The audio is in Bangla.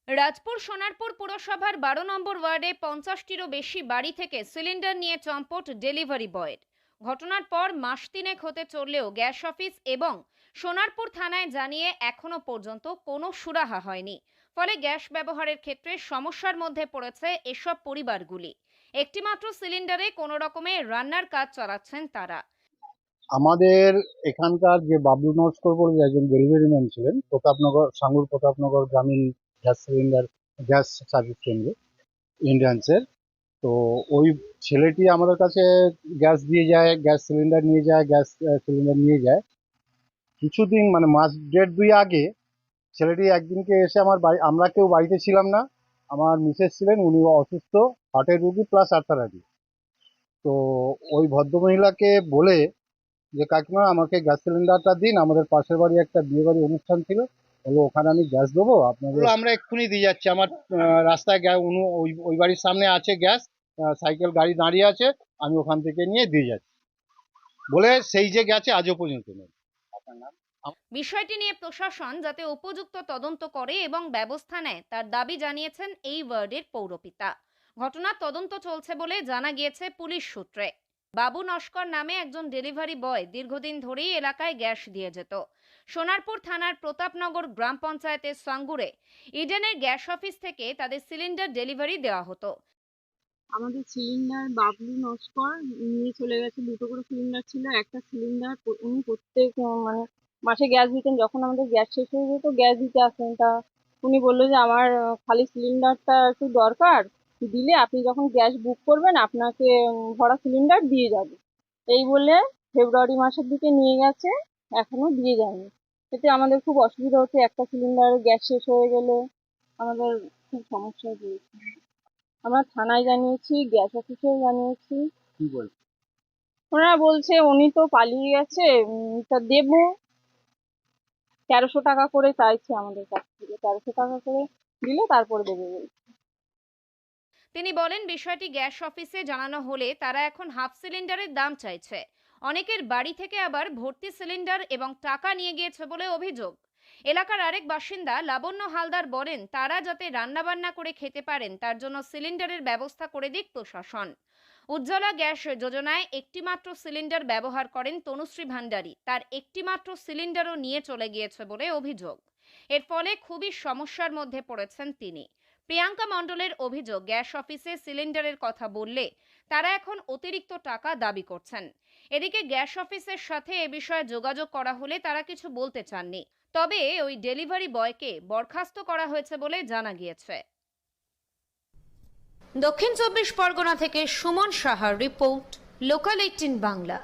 রাজপুর সোনারপুর পুরসভার 12 নম্বর ওয়ার্ডে 50টিরও বেশি বাড়ি থেকে সিলিন্ডার নিয়ে চম্পট ডেলিভারি বয়ের। ঘটনার পর মাস তিনেক হতে চললেও গ্যাস অফিস এবং সোনারপুর থানায় জানিয়ে এখনো পর্যন্ত কোনো সুরাহা হয়নি। ফলে গ্যাস ব্যবহারের ক্ষেত্রে সমস্যার মধ্যে পড়েছে এসব পরিবারগুলি। একটিমাত্র সিলিন্ডারে কোনো রকমে রান্নার কাজ চালাচ্ছেন তারা। আমাদের এখানকার যে বাবলু নস্কর বলে একজন ডেলিভারি ম্যান ছিলেন প্রতাপনগর, সাঙ্গুর প্রতাপনগর গ্রামীণ গ্যাস সিলিন্ডার গ্যাস সার্ভিস কেন্দ্রে ইন্ডিয়ান্সের। তো ওই ছেলেটি আমাদের কাছে গ্যাস দিয়ে যায়, গ্যাস সিলিন্ডার নিয়ে যায়, গ্যাস সিলিন্ডার নিয়ে যায়। কিছুদিন মানে মাস দেড় দুই আগে ছেলেটি একদিনকে এসে আমার বাড়ি, আমরা কেউ বাড়িতে ছিলাম না, আমার মিসেস ছিলেন, উনি অসুস্থ, হার্টের রুগী প্লাস আর্থারাইটিস। তো ওই ভদ্রমহিলাকে বলে যে কাকিমা আমাকে গ্যাস সিলিন্ডারটা দিন, আমাদের পাশের বাড়ি একটা বিয়ে বাড়ি অনুষ্ঠান ছিল, বললো ওখানে আমি গ্যাস দেবো আপনাদের, আমরা এক্ষুনি দিয়ে যাচ্ছি। আমার রাস্তায় ওই ওই বাড়ির সামনে আছে গ্যাস, সাইকেল গাড়ি দাঁড়িয়ে আছে, আমি ওখান থেকে নিয়ে দিয়ে যাচ্ছি বলে সেই যে গেছে আজও পর্যন্ত নেই। আপনার নাম? বিষয়টি নিয়ে প্রশাসন যাতে উপযুক্ত তদন্ত করে এবং ব্যবস্থা নেয় তার দাবি জানিয়েছেন এই ওয়ার্ডের পৌরপিতা। ঘটনার তদন্ত চলছে বলে জানা গিয়েছে পুলিশ সূত্রে। বাবু নস্কর নামে একজন ডেলিভারি বয় দীর্ঘদিন ধরেই এলাকায় গ্যাস দিয়ে যেত। সোনারপুর থানার প্রতাপনগর গ্রাম পঞ্চায়েতের সাঙ্গুরে ইডেনের গ্যাস অফিস থেকে তাদের সিলিন্ডার ডেলিভারি দেওয়া হতো। আমাদের সিলিন্ডার বাবলু নস্কর নিয়ে চলে গেছে। দুটো করে সিলিন্ডার ছিল। একটা সিলিন্ডার উনি প্রত্যেক মানে মাসে গ্যাস দিতেন। যখন আমাদের গ্যাস শেষ হয়ে যেত গ্যাস দিতে আসতেন। তা উনি বললো যে আমার খালি সিলিন্ডারটা একটু দরকার, দিলে আপনি যখন গ্যাস বুক করবেন আপনাকে ভরা সিলিন্ডার দিয়ে যাবে। এই বলে ফেব্রুয়ারি মাসের দিকে নিয়ে গেছে, এখনো দিয়ে যায়নি। এতে আমাদের খুব অসুবিধা হচ্ছে, একটা সিলিন্ডার গ্যাস শেষ হয়ে গেলে আমাদের খুব সমস্যায় পড়েছি। আমরা থানায় জানিয়েছি, গ্যাস অফিসেও জানিয়েছি। কি বলছে? ওনারা বলছে উনি তো পালিয়ে গেছে, তা দেবো। 1300 টাকা করে চাইছে আমাদের কাছ থেকে, 1300 টাকা করে দিলে তারপরে দেবে বলছে। তিনি বলেন বিষয়টি গ্যাস অফিসে জানানো হলে তারা এখন হাফ সিলিন্ডারের দাম চাইছে। অনেকের বাড়ি থেকে আবার ভর্তি সিলিন্ডার এবং টাকা নিয়ে গিয়েছে বলে অভিযোগ। এলাকার আরেক বাসিন্দা লাবণ্য হালদার বলেন তারা যাতে রান্নাবান্না করে খেতে পারেন তার জন্য সিলিন্ডারের ব্যবস্থা করে দিক প্রশাসন। উজ্জ্বলা গ্যাস যোজনায় একটিমাত্র সিলিন্ডার ব্যবহার করেন তনুশ্রী ভান্ডারী, তার একটিমাত্র সিলিন্ডারও নিয়ে চলে গিয়েছে বলে অভিযোগ। এর ফলে খুবই সমস্যার মধ্যে পড়েছেন তিনি। প্রিয়াঙ্কা মণ্ডলের অভিযোগ গ্যাস অফিসে সিলিন্ডারের কথা বললে তারা এখন অতিরিক্ত টাকা দাবি করছেন। এদিকে গ্যাস অফিসের সাথে এ বিষয়ে যোগাযোগ করা হলে তারা কিছু বলতে চাননি। তবে ওই ডেলিভারি বয়কে বরখাস্ত করা হয়েছে বলে জানা গিয়েছে। দক্ষিণ 24 পরগনা থেকে সুমন সাহার রিপোর্ট, লোকাল 18 বাংলা।